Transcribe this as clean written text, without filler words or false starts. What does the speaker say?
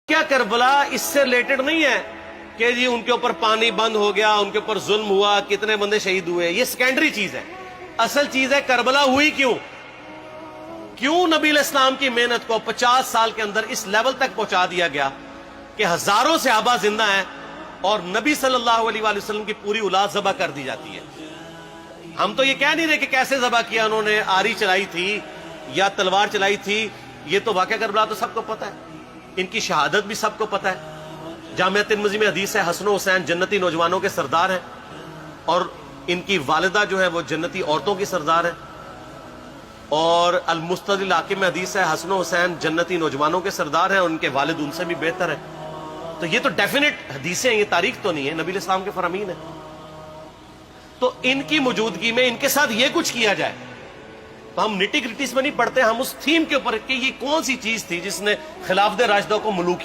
کیا کربلا اس سے ریلیٹڈ نہیں ہے کہ جی ان کے اوپر پانی بند ہو گیا، ان کے اوپر ظلم ہوا، کتنے بندے شہید ہوئے، یہ سیکنڈری چیز ہے. اصل چیز ہے کربلا ہوئی کیوں نبی علیہ السلام کی محنت کو 50 سال کے اندر اس لیول تک پہنچا دیا گیا کہ ہزاروں صحابہ زندہ ہیں اور نبی صلی اللہ علیہ وآلہ وسلم کی پوری اولاد ذبح کر دی جاتی ہے. ہم تو یہ کہہ نہیں رہے کہ کیسے ذبح کیا انہوں نے، آری چلائی تھی یا تلوار چلائی تھی. یہ تو واقعہ کربلا تو سب کو پتہ ہے، ان کی شہادت بھی سب کو پتہ ہے. جامعہ ترمذی میں حدیث ہے حسن و حسین جنتی نوجوانوں کے سردار ہیں اور ان کی والدہ جو ہے وہ جنتی عورتوں کی سردار ہے. اور المستدرک الحاکم میں حدیث ہے حسن و حسین جنتی نوجوانوں کے سردار ہیں اور ان کے والد ان سے بھی بہتر ہیں. تو یہ تو ڈیفینٹ حدیثیں ہیں، یہ تاریخ تو نہیں ہے، نبی علیہ السلام کے فرامین ہیں. تو ان کی موجودگی میں ان کے ساتھ یہ کچھ کیا جائے تو ہم نٹی گریٹیز میں نہیں پڑھتے، ہم اس تھیم کے اوپر کہ یہ کون سی چیز تھی جس نے خلافت راشدہ کو ملوک